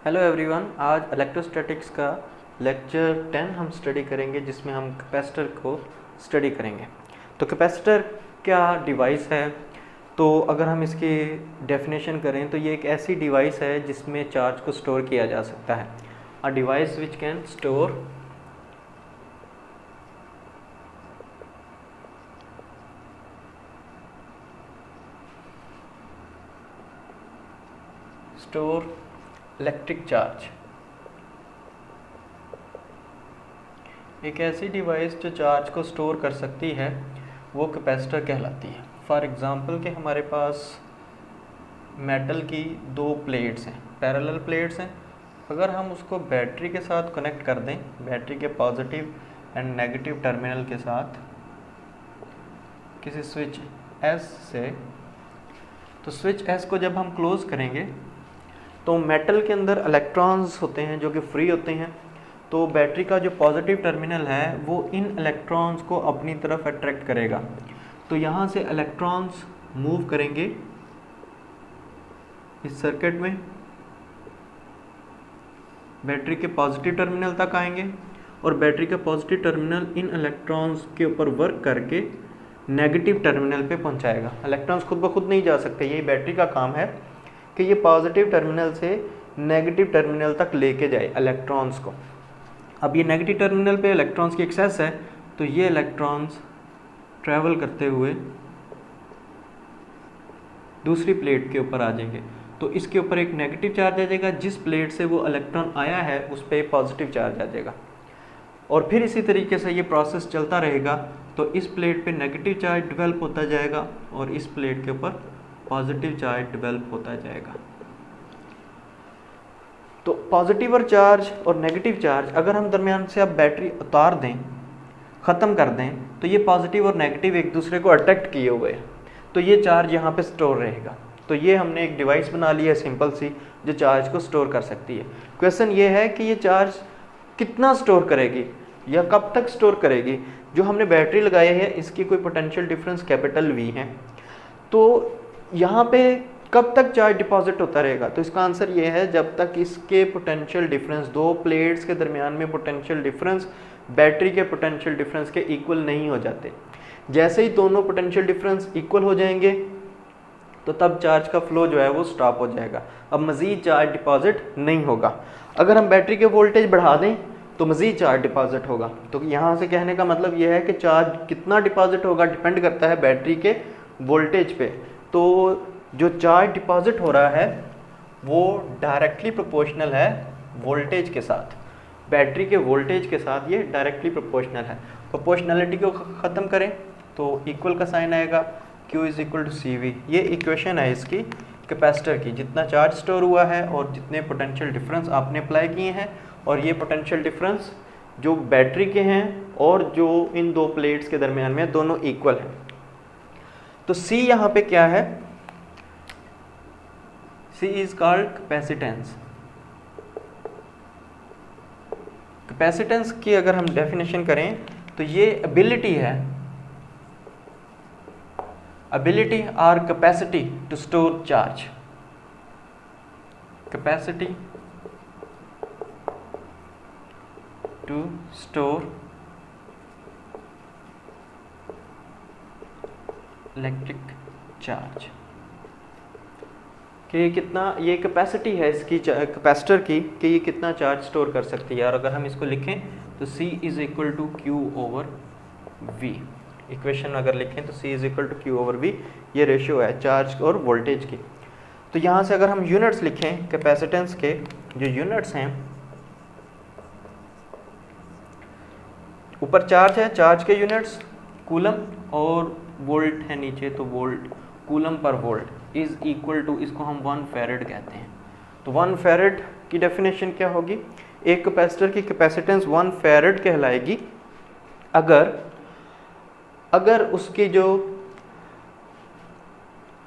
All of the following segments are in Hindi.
हेलो एवरीवन, आज इलेक्ट्रोस्टैटिक्स का लेक्चर 10 हम स्टडी करेंगे, जिसमें हम कैपेसिटर को स्टडी करेंगे। तो कैपेसिटर क्या डिवाइस है? तो अगर हम इसकी डेफिनेशन करें तो ये एक ऐसी डिवाइस है जिसमें चार्ज को स्टोर किया जा सकता है। A device which can store electric charge. एक ऐसी डिवाइस जो चार्ज को स्टोर कर सकती है वो कैपेसिटर कहलाती है। फॉर एग्ज़ाम्पल कि हमारे पास मेटल की दो प्लेट्स हैं, पैरेलल प्लेट्स हैं। अगर हम उसको बैटरी के साथ कनेक्ट कर दें, बैटरी के पॉजिटिव एंड नेगेटिव टर्मिनल के साथ किसी स्विच एस से, तो स्विच एस को जब हम क्लोज़ करेंगे तो मेटल के अंदर इलेक्ट्रॉन्स होते हैं जो कि फ्री होते हैं। तो बैटरी का जो पॉजिटिव टर्मिनल है वो इन इलेक्ट्रॉन्स को अपनी तरफ अट्रैक्ट करेगा। तो यहाँ से इलेक्ट्रॉन्स मूव करेंगे इस सर्किट में, बैटरी के पॉजिटिव टर्मिनल तक आएंगे और बैटरी का पॉजिटिव टर्मिनल इन इलेक्ट्रॉन्स के ऊपर वर्क करके नेगेटिव टर्मिनल पे पहुँचाएगा। इलेक्ट्रॉन्स खुद ब खुद नहीं जा सकते, यही बैटरी का काम है कि ये पॉजिटिव टर्मिनल से नेगेटिव टर्मिनल तक लेके जाए इलेक्ट्रॉन्स को। अब ये नेगेटिव टर्मिनल पे इलेक्ट्रॉन्स की एक्सेस है, तो ये इलेक्ट्रॉन्स ट्रैवल करते हुए दूसरी प्लेट के ऊपर आ जाएंगे। तो इसके ऊपर एक नेगेटिव चार्ज आ जाएगा, जिस प्लेट से वो इलेक्ट्रॉन आया है उस पर पॉजिटिव चार्ज आ जाएगा। और फिर इसी तरीके से ये प्रोसेस चलता रहेगा। तो इस प्लेट पे नेगेटिव चार्ज डेवलप होता जाएगा और इस प्लेट के ऊपर पॉजिटिव चार्ज डेवलप होता जाएगा। तो पॉजिटिव और चार्ज और नेगेटिव चार्ज अगर हम दरमियान से अब बैटरी उतार दें, ख़त्म कर दें, तो ये पॉजिटिव और नेगेटिव एक दूसरे को अट्रैक्ट किए हुए हैं, तो ये चार्ज यहाँ पे स्टोर रहेगा। तो ये हमने एक डिवाइस बना ली है सिंपल सी, जो चार्ज को स्टोर कर सकती है। क्वेश्चन ये है कि ये चार्ज कितना स्टोर करेगी या कब तक स्टोर करेगी। जो हमने बैटरी लगाई है इसकी कोई पोटेंशियल डिफरेंस कैपिटल V है, तो यहाँ पे कब तक चार्ज डिपॉजिट होता रहेगा? तो इसका आंसर ये है, जब तक इसके पोटेंशियल डिफरेंस, दो प्लेट्स के दरमियान में पोटेंशियल डिफरेंस बैटरी के पोटेंशियल डिफरेंस के इक्वल नहीं हो जाते। जैसे ही दोनों पोटेंशियल डिफरेंस इक्वल हो जाएंगे तो तब चार्ज का फ्लो जो है वो स्टॉप हो जाएगा। अब मज़ीद चार्ज डिपॉजिट नहीं होगा। अगर हम बैटरी के वोल्टेज बढ़ा दें तो मज़ीद चार्ज डिपॉजिट होगा। तो यहाँ से कहने का मतलब यह है कि चार्ज कितना डिपॉजिट होगा डिपेंड करता है बैटरी के वोल्टेज पे। तो जो चार्ज डिपॉजिट हो रहा है वो डायरेक्टली प्रोपोर्शनल है वोल्टेज के साथ, बैटरी के वोल्टेज के साथ ये डायरेक्टली प्रोपोर्शनल है। प्रोपोर्शनलिटी को ख़त्म करें तो इक्वल का साइन आएगा, Q is equal to CV। ये इक्वेशन है इसकी कैपेसिटर की, जितना चार्ज स्टोर हुआ है और जितने पोटेंशियल डिफरेंस आपने अप्लाई किए हैं, और ये पोटेंशियल डिफरेंस जो बैटरी के हैं और जो इन दो प्लेट्स के दरमियान में, दोनों इक्वल हैं। तो C यहाँ पे क्या है? C is called capacitance. Capacitance की अगर हम डेफिनेशन करें तो ये एबिलिटी है, एबिलिटी और capacity to store charge. Capacity to store electric charge कि ये कितना, ये कैपेसिटी है इसकी कैपेसिटर की कि ये कितना चार्ज स्टोर कर सकती है। और अगर हम इसको लिखें तो C is equal to Q over V। Equation अगर लिखें तो C is equal to Q over V, ये रेशियो है चार्ज और वोल्टेज की। तो यहाँ से अगर हम यूनिट्स लिखें कैपेसिटेंस के, जो यूनिट्स हैं, ऊपर चार्ज है, चार्ज के यूनिट्स कूलम और वोल्ट है नीचे, तो वोल्ट, कूलम पर वोल्ट इज़ इक्वल टू, इसको हम 1 फैरेड कहते हैं। तो 1 फैरेड की डेफिनेशन क्या होगी? एक कैपेसिटर की कैपेसिटेंस 1 फैरेड कहलाएगी अगर उसकी जो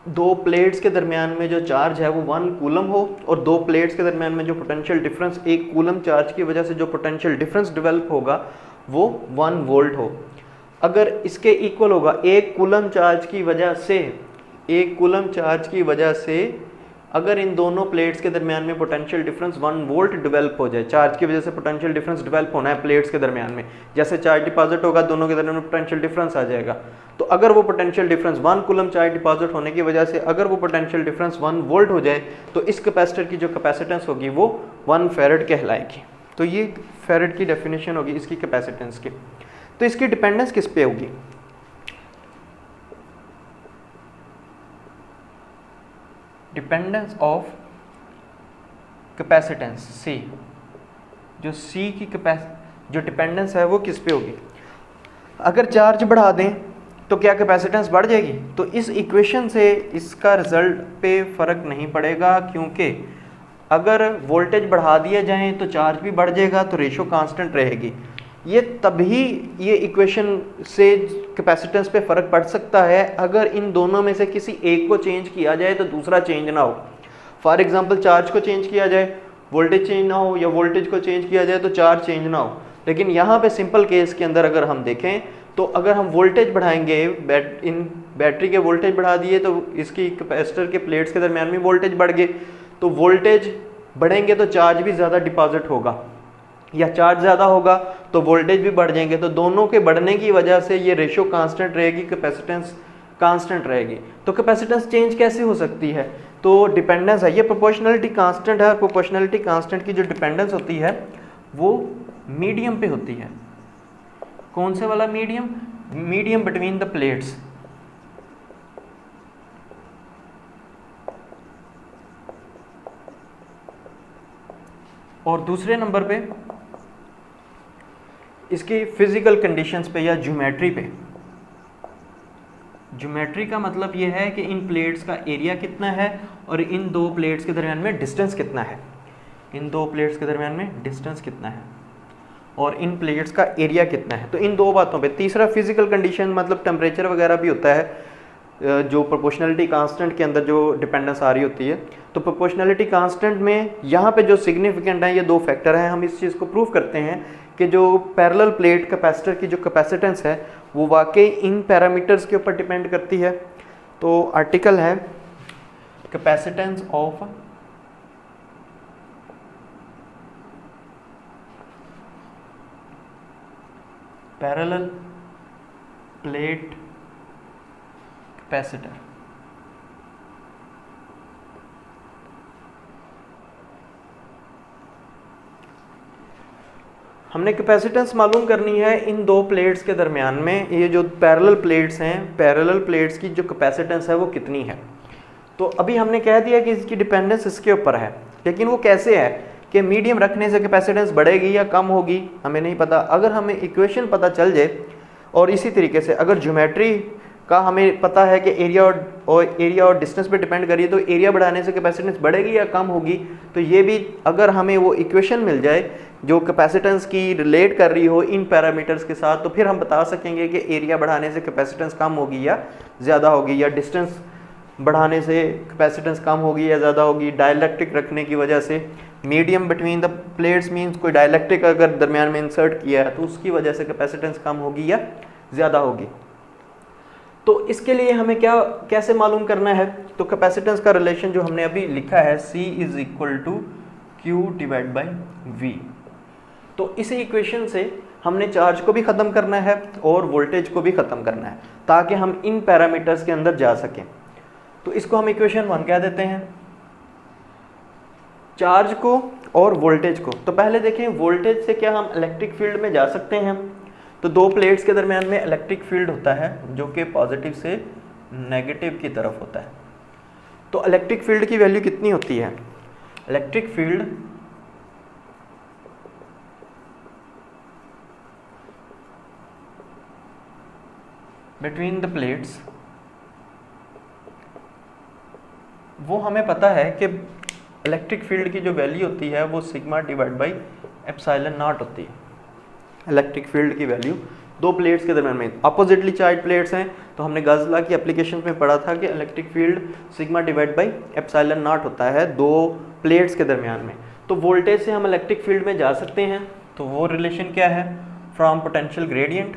दो प्लेट्स के दरमियान में जो चार्ज है वो 1 कूलम हो और दो प्लेट्स के दरमियान में जो पोटेंशियल डिफरेंस, एक कूलम चार्ज की वजह से जो पोटेंशियल डिफरेंस डेवलप होगा वो 1 वोल्ट हो। अगर इसके इक्वल होगा, एक कूलम चार्ज की वजह से अगर इन दोनों प्लेट्स के दरमियान में पोटेंशियल डिफरेंस 1 वोल्ट डेवलप हो जाए, चार्ज की वजह से पोटेंशियल डिफरेंस डेवलप होना है प्लेट्स के दरमियान में, जैसे चार्ज डिपॉजिट होगा दोनों के दरमियान में पोटेंशियल डिफरेंस आ जाएगा। तो अगर वो potential difference 1 coulomb charge deposit होने की वजह से अगर वो पोटेंशियल डिफरेंस 1 वोल्ट हो जाए तो इस कैपेसिटर की जो कैपेसिटेंस होगी वो 1 फैरेड कहलाएगी। तो ये फैरेड की डेफिनेशन होगी इसकी कैपेसिटेंस की। तो इसकी डिपेंडेंस किस पे होगी? डिपेंडेंस ऑफ कैपेसिटेंस C, जो C की जो डिपेंडेंस है वो किस पे होगी? अगर चार्ज बढ़ा दें तो क्या कैपेसिटेंस बढ़ जाएगी? तो इस इक्वेशन से इसका रिजल्ट पे फर्क नहीं पड़ेगा, क्योंकि अगर वोल्टेज बढ़ा दिया जाए तो चार्ज भी बढ़ जाएगा, तो रेशो कांस्टेंट रहेगी। ये तभी ये इक्वेशन से कैपेसिटेंस पे फ़र्क पड़ सकता है अगर इन दोनों में से किसी एक को चेंज किया जाए तो दूसरा चेंज ना हो। फॉर एग्जांपल चार्ज को चेंज किया जाए, वोल्टेज चेंज ना हो, या वोल्टेज को चेंज किया जाए तो चार्ज चेंज ना हो। लेकिन यहाँ पे सिंपल केस के अंदर अगर हम देखें तो अगर हम वोल्टेज बढ़ाएंगे, इन बैटरी के वोल्टेज बढ़ा दिए तो इसकी कैपेसिटर के प्लेट्स के दरमियान में वोल्टेज बढ़ गए, तो वोल्टेज बढ़ेंगे तो चार्ज भी ज़्यादा डिपॉजिट होगा, या चार्ज ज़्यादा होगा तो वोल्टेज भी बढ़ जाएंगे। तो दोनों के बढ़ने की वजह से ये रेशो कांस्टेंट रहेगी, कैपेसिटेंस कांस्टेंट रहेगी। तो कैपेसिटेंस चेंज कैसे हो सकती है? तो डिपेंडेंस है, ये प्रोपोर्शनलिटी कांस्टेंट है, और प्रोपोर्शनलिटी कांस्टेंट की जो डिपेंडेंस होती है वो मीडियम पे होती है। कौन से वाला medium? Medium between the plates. और दूसरे नंबर पे इसकी फिजिकल कंडीशंस पे या ज्योमेट्री पे। ज्योमेट्री का मतलब ये है कि इन प्लेट्स का एरिया कितना है और इन दो प्लेट्स के दरमियान में डिस्टेंस कितना है, इन दो प्लेट्स के दरमियान में डिस्टेंस कितना है और इन प्लेट्स का एरिया कितना है। तो इन दो बातों पे। तीसरा फिजिकल कंडीशन मतलब टेम्परेचर वगैरह भी होता है, जो प्रोपोर्शनलिटी कांस्टेंट के अंदर जो डिपेंडेंस आ रही होती है। तो प्रोपोर्शनलिटी कांस्टेंट में यहाँ पे जो सिग्निफिकेंट है ये दो फैक्टर हैं। हम इस चीज़ को प्रूव करते हैं कि जो पैरेलल प्लेट कैपेसिटर की जो कैपेसिटेंस है वो वाकई इन पैरामीटर्स के ऊपर डिपेंड करती है। तो आर्टिकल है capacitance of parallel plate capacitor. हमने कैपेसिटेंस मालूम करनी है इन दो प्लेट्स के दरमियान में। ये जो पैरेलल प्लेट्स हैं, पैरेलल प्लेट्स की जो कैपेसिटेंस है वो कितनी है। तो अभी हमने कह दिया कि इसकी डिपेंडेंस इसके ऊपर है, लेकिन वो कैसे है कि मीडियम रखने से कैपेसिटेंस बढ़ेगी या कम होगी हमें नहीं पता। अगर हमें इक्वेशन पता चल जाए और इसी तरीके से अगर ज्योमेट्री का हमें पता है कि एरिया और डिस्टेंस पे डिपेंड करिए, तो एरिया बढ़ाने से कैपेसिटेंस बढ़ेगी या कम होगी। तो ये भी अगर हमें वो इक्वेशन मिल जाए जो कैपेसिटेंस की रिलेट कर रही हो इन पैरामीटर्स के साथ, तो फिर हम बता सकेंगे कि एरिया बढ़ाने से कैपेसिटेंस कम होगी या ज़्यादा होगी, या डिस्टेंस बढ़ाने से कैपेसिटेंस कम होगी या ज़्यादा होगी। डायलैक्ट्रिक रखने की वजह से, medium between the plates means कोई डायलैक्ट्रिक अगर दरमियान में इंसर्ट किया है तो उसकी वजह से कैपेसिटेंस कम होगी या ज़्यादा होगी। तो इसके लिए हमें कैसे मालूम करना है? तो कैपेसिटेंस का रिलेशन जो हमने अभी लिखा है C = Q/V। तो इस इक्वेशन से हमने चार्ज को भी ख़त्म करना है और वोल्टेज को भी ख़त्म करना है ताकि हम इन पैरामीटर्स के अंदर जा सकें। तो इसको हम इक्वेशन 1 कह देते हैं, चार्ज को और वोल्टेज को। तो पहले देखें वोल्टेज से क्या हम इलेक्ट्रिक फील्ड में जा सकते हैं। तो दो प्लेट्स के दरमियान में इलेक्ट्रिक फील्ड होता है जो कि पॉजिटिव से नेगेटिव की तरफ होता है। तो इलेक्ट्रिक फील्ड की वैल्यू कितनी होती है? Electric field between the plates, वो हमें पता है कि इलेक्ट्रिक फील्ड की जो वैल्यू होती है वो σ/ε0 होती है। इलेक्ट्रिक फील्ड की वैल्यू दो प्लेट्स के दरमियान में अपोजिटली चार्ज प्लेट्स हैं, तो हमने गॉस लॉ की एप्लीकेशन में पढ़ा था कि इलेक्ट्रिक फील्ड σ/ε0 होता है दो प्लेट्स के दरमियान में। तो वोल्टेज से हम इलेक्ट्रिक फील्ड में जा सकते हैं। तो वो रिलेशन क्या है? From potential gradient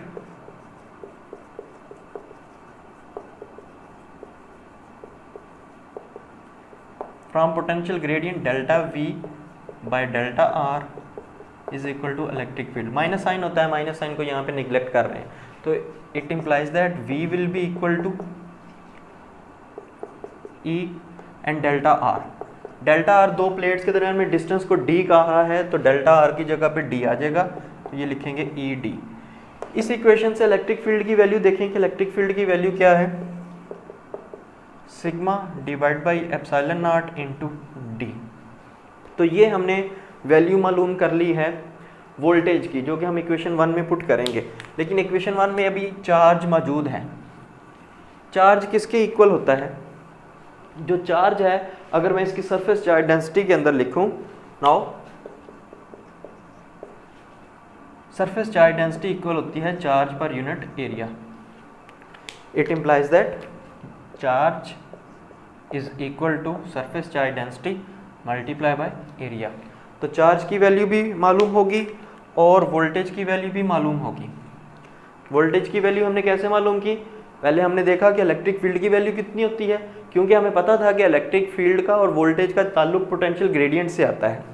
from potential gradient delta V by delta R is equal to electric field. Minus sign होता है, माइनस साइन को यहाँ पे निगलेक्ट कर रहे हैं, तो it implies that V will be equal to E and delta R। Delta R दो प्लेट्स के दरमियान में डिस्टेंस को D कहा है, तो डेल्टा R की जगह पे D आ जाएगा, तो ये लिखेंगे ED। इस इक्वेशन से इलेक्ट्रिक फील्ड की वैल्यू देखें कि इलेक्ट्रिक फील्ड की वैल्यू क्या है, sigma divide by epsilon not into D। तो ये हमने वैल्यू मालूम कर ली है वोल्टेज की, जो कि हम इक्वेशन 1 में पुट करेंगे। लेकिन इक्वेशन 1 में अभी चार्ज मौजूद है। चार्ज किसके इक्वल होता है, जो चार्ज है अगर मैं इसकी सरफेस चार्ज डेंसिटी के अंदर लिखूं, now surface charge density equal होती है चार्ज पर unit area. It implies that charge is equal to surface charge density multiply by area. तो चार्ज की वैल्यू भी मालूम होगी और वोल्टेज की वैल्यू भी मालूम होगी। वोल्टेज की वैल्यू हमने कैसे मालूम की, पहले हमने देखा कि इलेक्ट्रिक फील्ड की वैल्यू कितनी होती है, क्योंकि हमें पता था कि इलेक्ट्रिक फील्ड का और वोल्टेज का ताल्लुक पोटेंशियल ग्रेडियंट से आता है।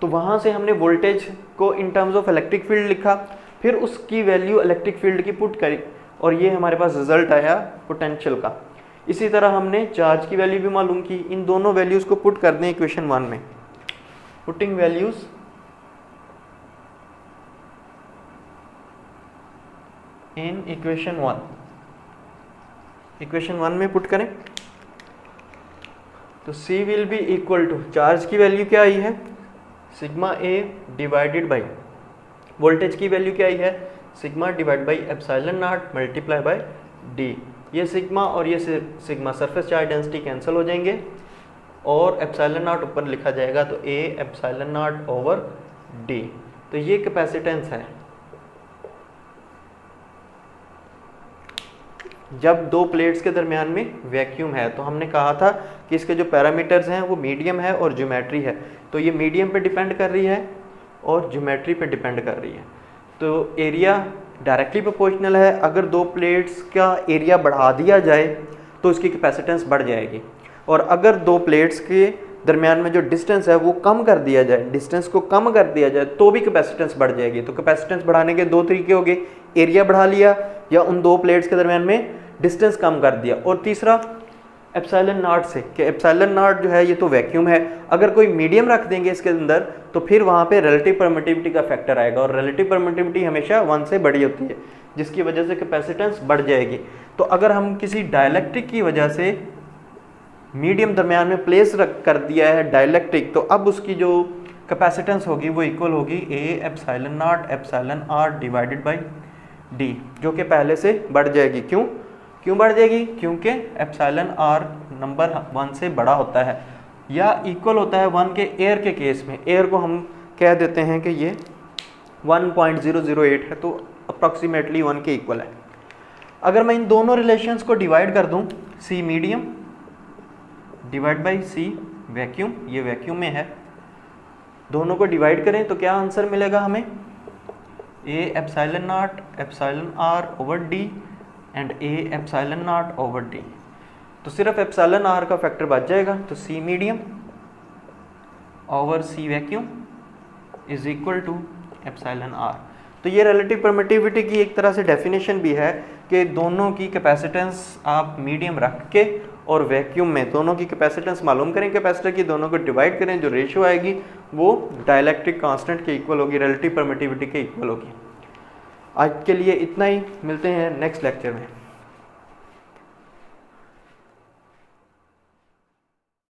तो वहाँ से हमने वोल्टेज को in terms of electric field लिखा, फिर उसकी वैल्यू इलेक्ट्रिक फील्ड की पुट करी और ये हमारे पास रिजल्ट आया पोटेंशियल का। इसी तरह हमने चार्ज की वैल्यू भी मालूम की। इन दोनों वैल्यूज़ को पुट कर दें इक्वेशन 1 में। Putting values in equation 1, equation 1 में पुट करें तो C will be equal to, charge की वैल्यू क्या आई है, sigma A divided by, voltage की वैल्यू क्या आई है, sigma divide by epsilon not multiply by D। ये सिग्मा और ये sigma surface charge density cancel हो जाएंगे और एप्सिलॉन नॉट ऊपर लिखा जाएगा, तो A epsilon not over D। तो ये कैपेसिटेंस है। जब दो प्लेट्स के दरमियान में वैक्यूम है, तो हमने कहा था कि इसके जो पैरामीटर्स हैं वो मीडियम है और ज्योमेट्री है। तो ये मीडियम पे डिपेंड कर रही है और ज्योमेट्री पे डिपेंड कर रही है। तो एरिया डायरेक्टली प्रोपोर्शनल है। अगर दो प्लेट्स का एरिया बढ़ा दिया जाए तो इसकी कैपेसिटेंस बढ़ जाएगी, और अगर दो प्लेट्स के दरमियान में जो डिस्टेंस है वो कम कर दिया जाए, डिस्टेंस को कम कर दिया जाए, तो भी कैपेसिटेंस बढ़ जाएगी। तो कैपेसिटेंस बढ़ाने के दो तरीके हो गए, एरिया बढ़ा लिया या उन दो प्लेट्स के दरमियान में डिस्टेंस कम कर दिया। और तीसरा एप्सिलॉन नॉट से, कि एप्सिलॉन नॉट जो है ये तो वैक्यूम है, अगर कोई मीडियम रख देंगे इसके अंदर तो फिर वहाँ पे रिलेटिव परमिटिविटी का फैक्टर आएगा, और रिलेटिव परमिटिविटी हमेशा 1 से बड़ी होती है, जिसकी वजह से कैपेसिटेंस बढ़ जाएगी। तो अगर हम किसी डाइलेक्ट्रिक की वजह से मीडियम दरमियान में प्लेस कर दिया है डाइलेक्ट्रिक, तो अब उसकी जो कैपेसिटेंस होगी वो इक्वल होगी A epsilon not epsilon R divided by D, जो कि पहले से बढ़ जाएगी। क्यों बढ़ जाएगी, क्योंकि एप्सिलॉन R नंबर 1 से बड़ा होता है या इक्वल होता है 1 के एयर के केस में। एयर को हम कह देते हैं कि ये 1.008 है, तो अप्रॉक्सीमेटली 1 के इक्वल है। अगर मैं इन दोनों रिलेशंस को डिवाइड कर दूं, C medium divide by C vacuum, ये वैक्यूम में है, दोनों को डिवाइड करें तो क्या आंसर मिलेगा हमें, A epsilon not epsilon R over D and A epsilon not over D। तो सिर्फ एप्सिलॉन R का फैक्टर बच जाएगा, तो C medium over C vacuum is equal to epsilon R। तो ये रिलेटिव परमिटिविटी की एक तरह से डेफिनेशन भी है कि दोनों की कैपेसिटेंस आप मीडियम रख के और वैक्यूम में दोनों की कैपेसिटेंस मालूम करें, कैपेसिटर की, दोनों को डिवाइड करें, जो रेशियो आएगी वो डाइलेक्ट्रिक कांस्टेंट के इक्वल होगी, रिलेटिव परमिटिविटी के इक्वल होगी। आज के लिए इतना ही, मिलते हैं नेक्स्ट लेक्चर में।